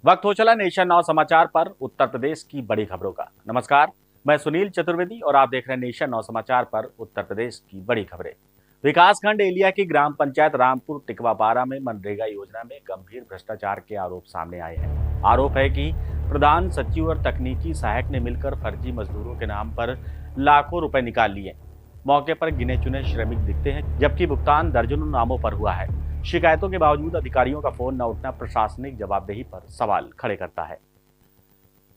वक्त हो चला नेशन नाउ समाचार पर उत्तर प्रदेश की बड़ी खबरों का। नमस्कार, मैं सुनील चतुर्वेदी और आप देख रहे हैं नेशन नाउ समाचार पर उत्तर प्रदेश की बड़ी खबरें। विकासखंड एलिया की ग्राम पंचायत रामपुर टिकवापारा में मनरेगा योजना में गंभीर भ्रष्टाचार के आरोप सामने आए हैं। आरोप है कि प्रधान सचिव और तकनीकी सहायक ने मिलकर फर्जी मजदूरों के नाम पर लाखों रुपए निकाल लिए। मौके पर गिने चुने श्रमिक दिखते हैं, जबकि भुगतान दर्जनों नामों पर हुआ है। शिकायतों के बावजूद अधिकारियों का फोन न उठना प्रशासनिक जवाबदेही पर सवाल खड़े करता है।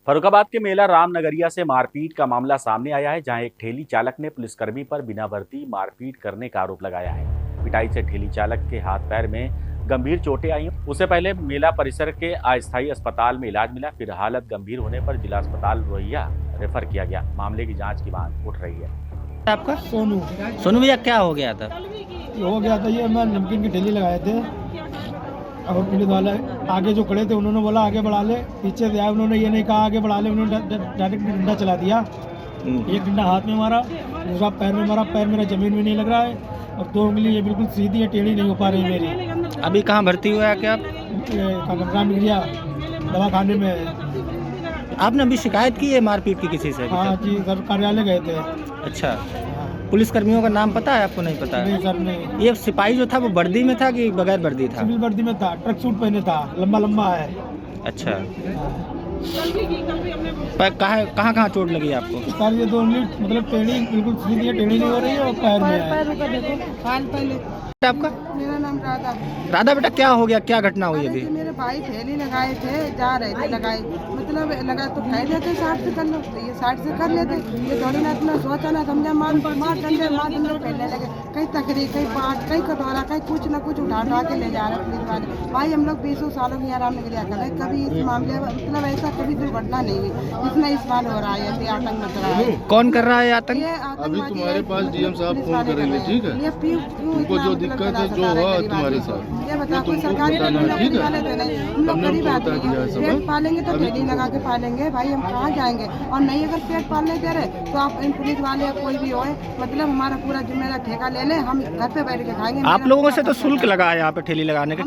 फर्रुखाबाद के मेला रामनगरिया से मारपीट का मामला सामने आया है, जहां एक ठेली चालक ने पुलिसकर्मी पर बिना वर्दी मारपीट करने का आरोप लगाया है। पिटाई से ठेली चालक के हाथ पैर में गंभीर चोटें आई। उससे पहले मेला परिसर के अस्थायी अस्पताल में इलाज मिला, फिर हालत गंभीर होने पर जिला अस्पताल रोहिया रेफर किया गया। मामले की जाँच की मांग उठ रही है। आपका सोनू सोनू भैया, क्या हो गया था? ये मैं नमकीन की ठेली लगाए थे और पुलिस वाले आगे जो खड़े थे उन्होंने बोला आगे बढ़ा ले, पीछे से आए उन्होंने ये नहीं कहा आगे बढ़ा ले, उन्होंने डायरेक्ट डंडा चला दिया। एक डंडा हाथ में मारा, दूसरा पैर में मारा। पैर मेरा जमीन में नहीं लग रहा है और 2 उंगली ये बिल्कुल सीधी है, टेढ़ी नहीं हो पा रही मेरी। अभी कहाँ भर्ती हुआ है क्या आप? रामनगरिया दवाखाने में है। आपने अभी शिकायत की है मारपीट की किसी से? हाँ जी सर, कार्यालय गए थे। अच्छा, पुलिस कर्मियों का नाम पता है आपको? नहीं पता है? नहीं सर नहीं। ये सिपाही जो था वो वर्दी में था कि बगैर वर्दी था? सिविल वर्दी में था, ट्रक सूट पहने था, लंबा लंबा है। अच्छा, कहाँ कहाँ चोट लगी आपको? सर ये 2 उंगली मतलब टेढ़ी बिल्कुल सीधी है, टेढ़ी नहीं हो रही है और पैर में है। आपका? मेरा नाम राधा। राधा बेटा, क्या हो गया, क्या घटना हुई अभी? मेरे भाई ठेली लगाए थे, जा रहे थे लगाए, मतलब लगा तो कह देते 60 से कर लो, तो ये 60 से कर लेते। ये थोड़ी ना इतना सोचा ना समझा, मार डंडे फैलने लगे। कहीं तकरी, कहीं पाट, कहीं कटोरा, कहीं कुछ ना कुछ उठा के ले जा रहे पुलिस वाले। भाई हम लोग 20 सालों की आराम निकल जाता है, कभी इस मामले मतलब ऐसा कभी दुर्घटना नहीं हुई जितना इस बार हो रहा है। ऐसे आतंक मच रहा है। कौन कर रहा है आतंक? अभी तुम्हारे पास डीएम साहब फोन करेंगे, ठीक है? तुमको जो दिक्कत है जो हुआ तुम्हारे साथ ये बताओ, कोई सरकारी नौकरी वाले तो नहीं, हम लोग गरीब आदमी हैं। पेट पालेंगे तो ठेली लगा के पालेंगे भाई, हम कहाँ जाएंगे? और नहीं अगर पेट पालने दे रहे तो आप इन पुलिस वाले या कोई भी होए, मतलब हमारा पूरा जिम्मेदार ठेका ले ले, हम घर पे बैठ के खाएंगे। आप लोगों से तो शुल्क लगा है यहाँ पे ठेली लगाने का,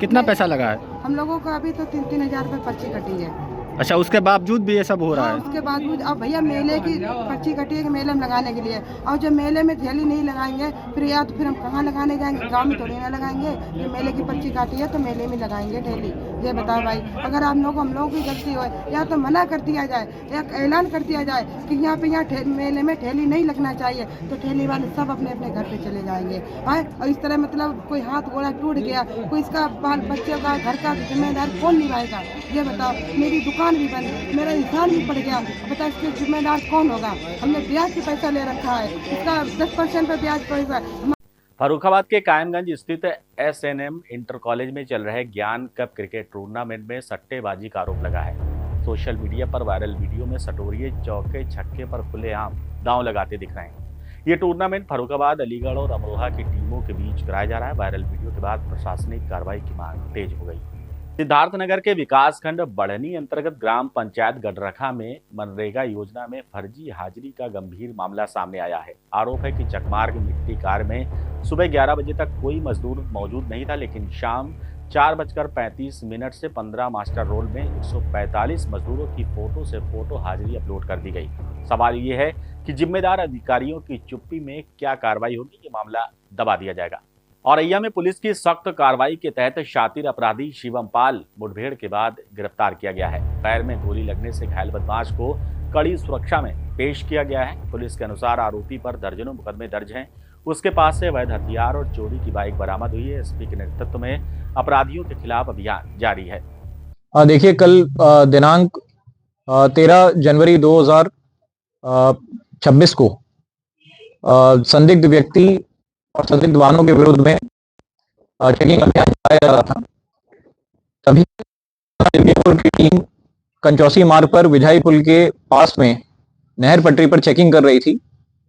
कितना पैसा लगा है? हम लोगों को अभी तो 3-3 हजार रुपये पर्ची कटी है। अच्छा, उसके बावजूद भी ये सब हो रहा है? उसके बावजूद अब भैया मेले की पर्ची कटी है कि मेले में लगाने के लिए, और जब मेले में ठेली नहीं लगाएंगे फिर या तो फिर हम कहाँ लगाने जाएंगे? गांव में थोड़ी ना लगाएंगे। ये मेले की पर्ची काटी है तो मेले में लगाएंगे ठेली। ये बताओ भाई, अगर हम लोग की गलती हो या तो मना कर दिया जाए या ऐलान कर दिया जाए कि यहाँ पे मेले में ठेली नहीं लगना चाहिए, तो ठेली वाले सब अपने अपने घर पे चले जाएंगे। और इस तरह मतलब कोई हाथ घोड़ा टूट गया, कोई इसका बाल बच्चे का घर का जिम्मेदार कौन निभाएगा? ये बताओ, मेरी दुकान भी बंद, मेरा इंसान भी पड़ गया, बताओ इसके जिम्मेदार कौन होगा? हमने ब्याज पे पैसा ले रखा है, इसका 10% पे ब्याज पड़ेगा। फर्रुखाबाद के कायमगंज स्थित एसएनएम इंटर कॉलेज में चल रहे ज्ञान कप क्रिकेट टूर्नामेंट में सट्टेबाजी का आरोप लगा है। सोशल मीडिया पर वायरल वीडियो में सटोरिये चौके छक्के पर खुलेआम दांव लगाते दिख रहे हैं। ये टूर्नामेंट फर्रुखाबाद, अलीगढ़ और अमरोहा की टीमों के बीच कराया जा रहा है। वायरल वीडियो के बाद प्रशासनिक कार्रवाई की मांग तेज हो गई। सिद्धार्थनगर के विकासखंड बढ़नी अंतर्गत ग्राम पंचायत गडरखा में मनरेगा योजना में फर्जी हाजिरी का गंभीर मामला सामने आया है। आरोप है कि चकमार्ग मिट्टी कार में सुबह 11 बजे तक कोई मजदूर मौजूद नहीं था, लेकिन शाम 4:35 से 15 मास्टर रोल में 145 मजदूरों की फोटो से फोटो हाजिरी अपलोड कर दी गई। सवाल ये है कि जिम्मेदार अधिकारियों की चुप्पी में क्या कार्रवाई होगी? ये मामला दबा दिया जाएगा। औरैया में पुलिस की सख्त कार्रवाई के तहत शातिर अपराधी शिवम पाल मुठभेड़ के बाद गिरफ्तार किया गया है। पैर में गोली लगने से घायल बदमाश को कड़ी सुरक्षा में पेश किया गया है। पुलिस के अनुसार आरोपी पर दर्जनों मुकदमे दर्ज हैं। उसके पास से अवैध हथियार और चोरी की बाइक बरामद हुई है। एसपी के नेतृत्व में अपराधियों के खिलाफ अभियान जारी है। देखिए, कल दिनांक 13 जनवरी 2026 को संदिग्ध व्यक्ति और संदिग्ध वाहनों के विरुद्ध में चेकिंग अभियान चलाया जा रहा था। तभी पुल की टीम कंचौसी मार्ग पर विझाई पुल के पास में नहर पटरी पर चेकिंग कर रही थी।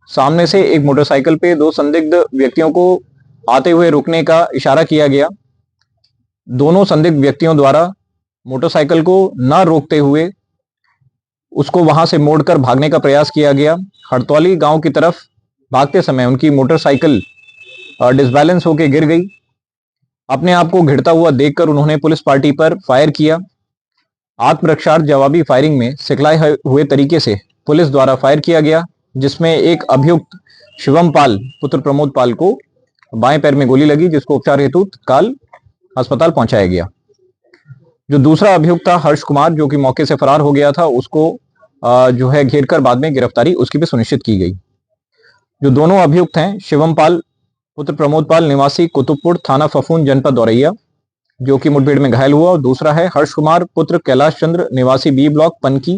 सामने से एक मोटरसाइकिल पे 2 संदिग्ध व्यक्तियों को आते हुए रुकने का इशारा किया गया। दोनों संदिग्ध व्यक्तियों द्वारा मोटरसाइकिल को न रोकते हुए उसको वहां से मोड़कर भागने का प्रयास किया गया। हड़तौली गांव की तरफ भागते समय उनकी मोटरसाइकिल डिसबैलेंस होकर गिर गई। अपने आप को घिरता हुआ देखकर उन्होंने पुलिस पार्टी पर फायर किया। आत्मरक्षार्थ जवाबी फायरिंग में सिखलाए हुए तरीके से पुलिस द्वारा फायर किया गया, जिसमें एक अभियुक्त शिवम पाल पुत्र प्रमोद पाल को बाएं पैर में गोली लगी, जिसको उपचार हेतु तत्काल अस्पताल पहुंचाया गया। जो दूसरा अभियुक्त था हर्ष कुमार, जो कि मौके से फरार हो गया था, उसको जो है घेरकर बाद में गिरफ्तारी उसकी भी सुनिश्चित की गई। जो दोनों अभियुक्त हैं, शिवम पाल पुत्र प्रमोद पाल निवासी कुतुबपुर थाना फफून जनपद औरैया, जो कि मुठभेड़ में घायल हुआ, और दूसरा है हर्ष कुमार पुत्र कैलाश चंद्र निवासी बी ब्लॉक पनकी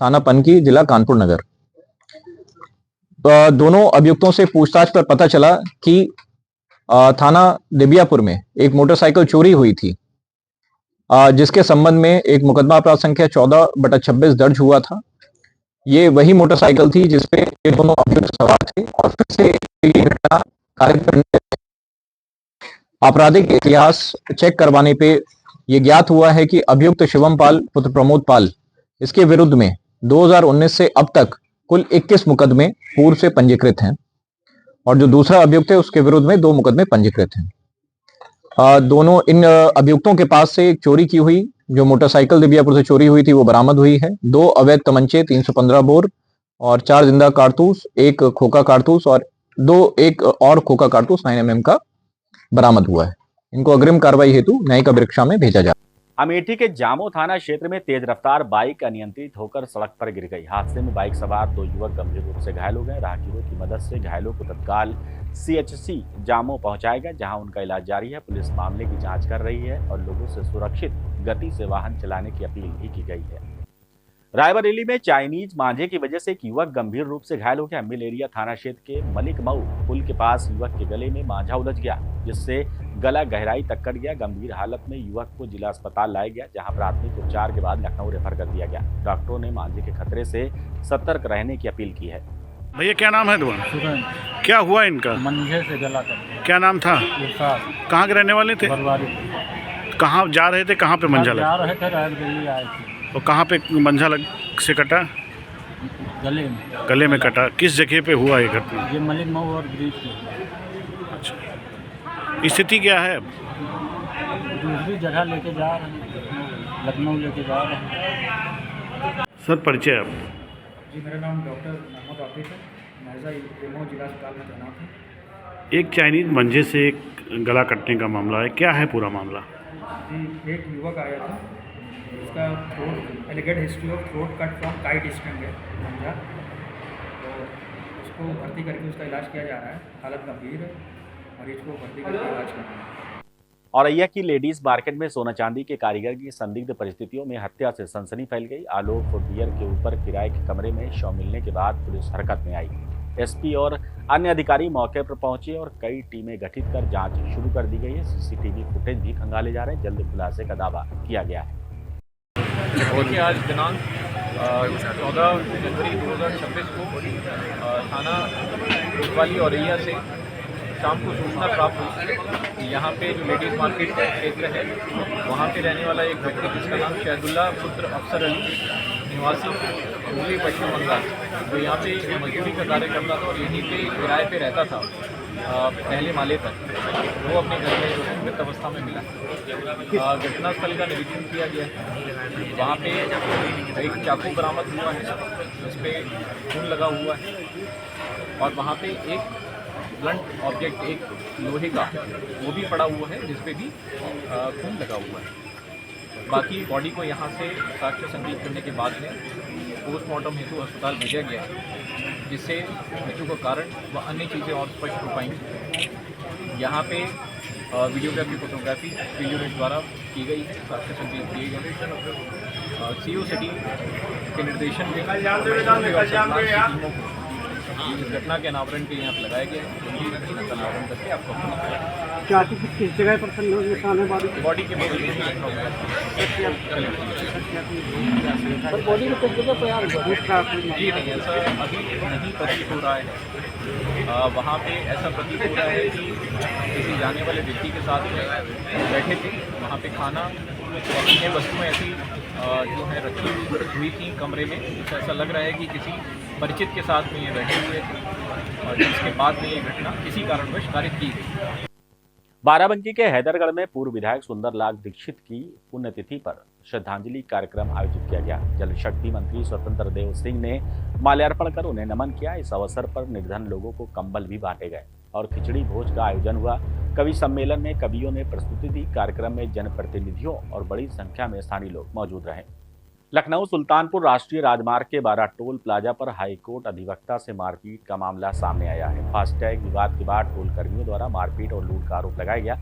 थाना पनकी जिला कानपुर नगर। दोनों अभियुक्तों से पूछताछ पर पता चला कि थाना दिबियापुर में एक मोटरसाइकिल चोरी हुई थी, जिसके संबंध में एक मुकदमा अपराध संख्या 14/26 दर्ज हुआ था। ये वही मोटरसाइकिल थी जिसपे ये दोनों अभियुक्त सवार थे और फिर से घटना कार्य करने आपराधिक इतिहास चेक करवाने पे ये ज्ञात हुआ है कि अभियुक्त शिवम पाल पुत्र प्रमोद पाल, इसके विरुद्ध में 2019 से अब तक कुल 21 मुकदमे पूर्व से पंजीकृत हैं, और जो दूसरा अभियुक्त है उसके विरुद्ध में 2 मुकदमे पंजीकृत हैं। दोनों इन अभियुक्तों के पास से एक चोरी की हुई जो मोटरसाइकिल दिबियापुर से चोरी हुई थी वो बरामद हुई है। 2 अवैध तमंचे 315 बोर और 4 जिंदा कारतूस, 1 खोखा कारतूस और एक और खोखा कारतूस 9mm का बरामद हुआ है। इनको अग्रिम कार्रवाई हेतु न्यायिक अभिरक्षा में भेजा जा। अमेठी के जामो थाना क्षेत्र में तेज रफ्तार बाइक अनियंत्रित होकर सड़क पर गिर गई। हादसे में बाइक सवार 2 युवक गंभीर रूप से घायल हो गए। राहगीरों की मदद से घायलों को तत्काल CHC जामो पहुंचाया गया, जहां उनका इलाज जारी है। पुलिस मामले की जांच कर रही है और लोगों से सुरक्षित गति से वाहन चलाने की अपील भी की गई है। रायबरेली में चाइनीज मांझे की वजह से एक युवक गंभीर रूप से घायल हो गया। मिल एरिया थाना क्षेत्र के मलिक मऊ पुल के पास युवक के गले में मांझा उलझ गया, जिससे गला गहराई तक कट गया। गंभीर हालत में युवक को जिला अस्पताल लाया गया, जहां प्राथमिक उपचार के बाद लखनऊ रेफर कर दिया गया। डॉक्टरों ने मांझे के खतरे से सतर्क रहने की अपील की है। भैया क्या नाम है तुम्हारा? क्या हुआ इनका? मंझे से गला कर। क्या नाम था? कहाँ के रहने वाले थे? कहाँ जा रहे थे? कहाँ पे मंझा लगा? जा रहे थे, रायबरेली आए थे। और कहाँ पे मंझा से कटा? गले में। गले में कटा। किस जगह पे हुआ ये घटना? ये मलिक मऊ और ब्रिज पे। अच्छा, स्थिति क्या है अब? दूसरी जगह लेके जा रहे हैं, लखनऊ लेके जा रहे हैं। सर परिचय अब? जी, मेरा नाम डॉक्टर मोहम्मद आतिफ है, महजा एमओ जिला अस्पताल में तैनात है। एक चाइनीज मंझे से एक गला कटने का मामला है, क्या है पूरा मामला? जी, एक युवक आया था, इसका throat alleged history of throat cut from kite string है मंझा, तो उसको भर्ती करके उसका इलाज किया जा रहा है। हालत गंभीर है, मरीज को भर्ती करके इलाज करना है। औरैया की लेडीज मार्केट में सोना चांदी के कारीगर की संदिग्ध परिस्थितियों में हत्या से सनसनी फैल गई। आलोक फुटवियर के ऊपर किराए के कमरे में शव मिलने के बाद पुलिस हरकत में आई। SP और अन्य अधिकारी मौके पर पहुंचे और कई टीमें गठित कर जांच शुरू कर दी गई है। CCTV फुटेज भी खंगाले जा रहे हैं। जल्द खुलासे का दावा किया गया है। देखिए, आज दिनांक 14 जनवरी 2026 को थाना कोतवाली औरैया से शाम को सूचना प्राप्त हुई कि यहाँ पे जो लेडीज़ मार्केट का क्षेत्र है वहाँ पे रहने वाला एक व्यक्ति जिसका नाम शहदुल्ला पुत्र अफसर अली निवासी हुगली पश्चिम बंगाल, जो यहाँ पे मजदूरी का कार्य करता था और यहीं पे किराए पे रहता था पहले माले तक, वो अपने घर में जो है मृत अवस्था में मिला। घटनास्थल का निरीक्षण किया गया, वहाँ पे एक चाकू बरामद हुआ है जिस पे खून लगा हुआ है, और वहाँ पे एक ब्लंट ऑब्जेक्ट एक लोहे का वो भी पड़ा हुआ है जिस पे भी खून लगा हुआ है। बाकी बॉडी को यहाँ से साक्ष्य संग्रहित करने के बाद में पोस्टमार्टम हेतु अस्पताल भेजा गया, जिससे मृत्यु का कारण व अन्य चीज़ें और स्पष्ट हो पाएंगी। यहाँ पे वीडियोग्राफी, फोटोग्राफी फील्ड यूनिट द्वारा की गई है, साक्ष्य संग्रहित किए गए। CO सिटी के निर्देशन में इस घटना के अनावरण के यहाँ लगाया गया है। अनावरण करके आपको क्या किस जगह पर बॉडी के बॉडी में रखा हुआ है। बॉडी को किस जगह तैयार जी नहीं, ऐसा अभी नहीं प्रतीत हो रहा है। वहाँ पे ऐसा प्रतीत हो रहा है कि किसी जाने वाले व्यक्ति के साथ में बैठे थे, वहाँ पे खाना अन्य वस्तुएं ऐसी जो है रखी हुई थी कमरे में। ऐसा लग रहा है कि किसी परिचित के साथ में ये बैठे हुए थे और जिसके बाद में ये घटना किसी कारणवश कारित की गई। बाराबंकी के हैदरगढ़ में पूर्व विधायक सुंदरलाल दीक्षित की पुण्यतिथि पर श्रद्धांजलि कार्यक्रम आयोजित किया गया। जल शक्ति मंत्री स्वतंत्र देव सिंह ने माल्यार्पण कर उन्हें नमन किया। इस अवसर पर निर्धन लोगों को कंबल भी बांटे गए और खिचड़ी भोज का आयोजन हुआ। कवि सम्मेलन में कवियों ने प्रस्तुति दी। कार्यक्रम में जनप्रतिनिधियों और बड़ी संख्या में स्थानीय लोग मौजूद रहे। लखनऊ सुल्तानपुर राष्ट्रीय राजमार्ग के 12 टोल प्लाजा पर हाईकोर्ट अधिवक्ता से मारपीट का मामला सामने आया है। फास्टैग विवाद के बाद टोल कर्मियों द्वारा मारपीट और लूट का आरोप लगाया गया।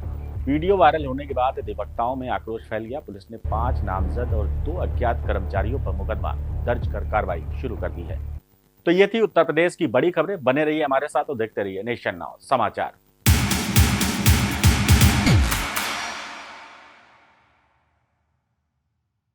वीडियो वायरल होने के बाद अधिवक्ताओं में आक्रोश फैल गया। पुलिस ने 5 नामजद और 2 अज्ञात कर्मचारियों पर मुकदमा दर्ज कर कार्रवाई शुरू कर दी है। तो ये थी उत्तर प्रदेश की बड़ी खबरें। बने रहिए हमारे साथ और देखते रहिए नेशन नाउ समाचार।